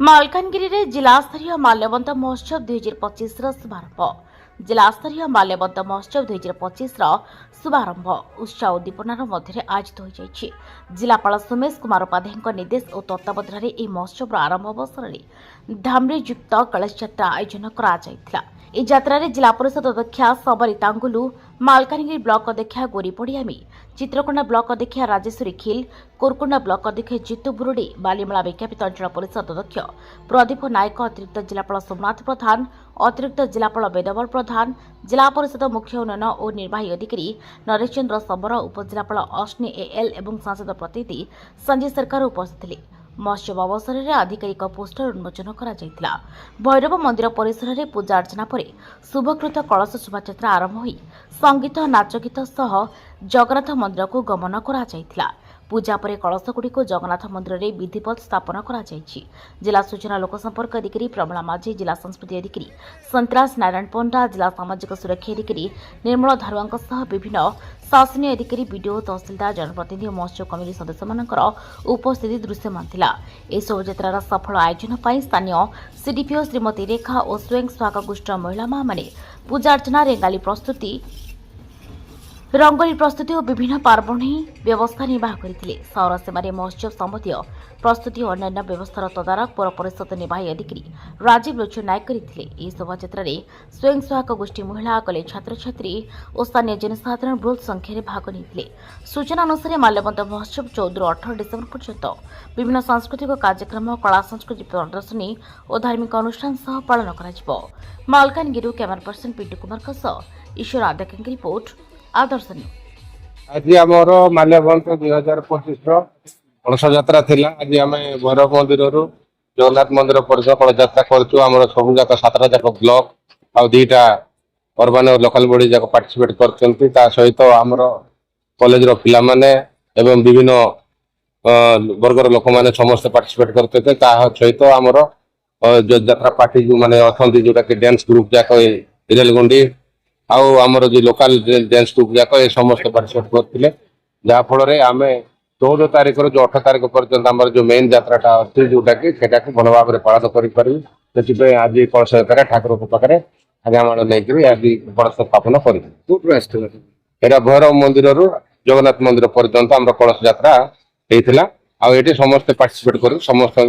मालकानगिरी जिलास्तरीय माल्यवंत महोत्सव 2025 शुभारंभ। जिलास्तरीय माल्यवंत महोत्सव 2025 शुभारंभ उत्साह उद्दीपनार मध्य आयोजित हो जाइछि। जिलापाल सुमेश कुमार उपाध्याय निर्देश और तत्वावधान यह महोत्सव आरंभ अवसर में धामरीयुक्त कलश यात्रा आयोजन करा। ଏହି ଯାତ୍ରାରେ ଜିଲ୍ଲା ପରିଷଦ ଅଧ୍ୟକ୍ଷା ସବରୀ ତାଙ୍ଗୁଲୁ, ମାଲକାନଗିରି ବ୍ଲକ ଅଧ୍ୟକ୍ଷା ଗୋରି ପଡ଼ିଆମି, ଚିତ୍ରକୋଣ୍ଡା ବ୍ଲକ ଅଧ୍ୟକ୍ଷା ରାଜେଶ୍ୱରୀ ଖିଲ, କୋରକୁଣ୍ଡା ବ୍ଲକ ଅଧ୍ୟକ୍ଷ ଜିତୁ ବୁରୁଡି, ବାଲିମେଳା ବିଜ୍ଞାପିତ ଅଞ୍ଚଳ ପରିଷଦ ଅଧ୍ୟକ୍ଷ ପ୍ରଦୀପ ନାୟକ, ଅତିରିକ୍ତ ଜିଲ୍ଲାପାଳ ସୋମନାଥ ପ୍ରଧାନ, ଅତିରିକ୍ତ ଜିଲ୍ଲାପାଳ ବେଦବଳ ପ୍ରଧାନ, ଜିଲ୍ଲା ପରିଷଦ ମୁଖ୍ୟ ଉନ୍ନୟନ ଓ ନିର୍ବାହୀ ଅଧିକାରୀ ନରେଶ ଚନ୍ଦ୍ର ଶବର, ଉପଜିଲ୍ଲାପାଳ ଅଶ୍ନି ଏଏଲ ଏବଂ ସାଂସଦ ପ୍ରତିନିଧି ସଞ୍ଜୟ ସରକାର ଉପସ୍ଥିତ ଥିଲେ। महोत्सव अवसर में आधिकारिक पोस्टर उन्मोचन करा भैरव मंदिर परिसर में पूजा अर्चना पर शुभकृत कलश शोभायात्रा आरंभ हो संगीत नाच गीत सह जगन्नाथ मंदिर को गमन करा। पूजा पर कलशगुड़ी जगन्नाथ मंदिर में विधिवत स्थापन करा। जिला सूचना लोक संपर्क अधिकारी प्रमिला माझी, जिला संस्कृति अधिकारी संतराज नारायण पंडा, जिला सामाजिक सुरक्षा अधिकारी निर्मल धारुआ सह विभिन्न शासनीय अधिकारी, बीडीओ, तहसिलदार, जनप्रतिनिधि और महोत्सव कमिटी सदस्य उपस्थिति दृश्यमान थिला। ए शोभायात्रार सफल आयोजन पर स्थानीय सीडीपीओ श्रीमती रेखा और स्वयं सहायक गोष्ठी महिला माने पूजा अर्चना, रेंगाली प्रस्तुति, रंगोली प्रस्तुति और विभिन्न पार्वणी व्यवस्था निर्वाह करते। सहर सीमार महोत्सव संबंधी प्रस्तुति और अन्य व्यवस्थार तदारक पौर परिषद निर्वाही अधिकारी राजीव लोचन नायक करते। शोभायात्रा स्वयं सहायक गोष्ठी महिला, कॉलेज छात्र छात्री और स्थानीय जनसाधारण बृहत संख्यार भाग नहीं। सूचना अनुसार माल्यवंत महोत्सव 14 ରୁ 18 डिसेम्बर पर्यंत विभिन्न सांस्कृतिक कार्यक्रम, कला संस्कृति प्रदर्शनी और धार्मिक अनुष्ठान सह पालन करा। मालकानगिरी कैमरा पर्सन पिंटू कुमार ईश्वर आदक रिपोर्ट आदर्श न्यूज। आज आमर माल्यवंत 2025 कलश यात्रा थिला। आज आम भैरव मंदिर जगन्नाथ मंदिर परिसर कलश यात्रा करछु। आमर सबु जाक 7टा जाक ब्लॉक आ 2टा अर्बन और लोकल बॉडी जाक पार्टिसिपेट करछन्ती। ता सहित आमर कॉलेज रो पिला माने एवं विभिन्न वर्गर लोक माने समस्त पार्टिसिपेट करते थे। ता सहित आमर जो यात्रा पार्टी जो माने अथंती जोटा के डांस ग्रुप जाक इरेलगुंडी आउ आमर जो लोकल डांस ग्रुप जाक ए समस्त पार्टिसिपेट करथिले। जहा फल रे आमे 14 तारिख रो जो 8 तारिख पर्यंत आमर जो मेन यात्राटा अछि जोटा कि सेटा को भल भाव रे पालन करि पारि। सेति आज कलश यात्रा ठाकुर को पाखरे आगामाड़ नै करी आज कलश स्थापन करि। कोट राष्ट्र एरा भैरव मंदिर रो जगन्नाथ मंदिर पर्यंत आमर कलश यात्रा हेतिला। आ एटे समस्त पार्टिसिपेट करू। समस्त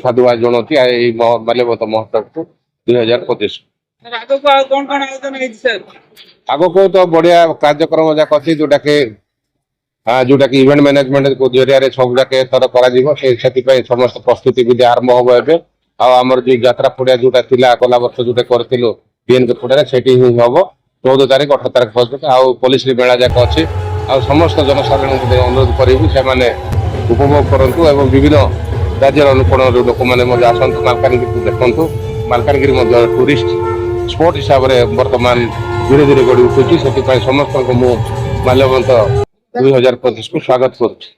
साधुवाद जनती ए माल्यवंत महोत्सव को 2025 आगो को कौन आयोजन है सर? आगो को तो बढ़िया कार्यक्रम जाक अछि जोटा कि इवेंट मैनेजमेंट को जरिया रे सब जाके थर करा जीवो। सेति पय समस्त प्रस्तुति विधि आरंभ होबो। एबे आ हमर जो यात्रा पड़िया जोटा थिला गला वर्ष जोटा करथिलो बीएन के पड़िया सेठी ही होबो 14 तारिख 18 तारिख पर्यंत। आ पुलिस रे मेला जाक अछि। आ समस्त जनसाधारण को अनुरोध करिबु से माने उपभोग करंतु एवं विभिन्न राज्यर अनुकोण लोक माने मजा आसंतु मालकानगिरी देखंतु। मालकानगिरी मध्य टूरिस्ट स्पॉट हिसाब रे वर्तमान धीरे धीरे गढ़ी उठुची। से समस्त को मु माल्यवंत 2025 को स्वागत करुछि।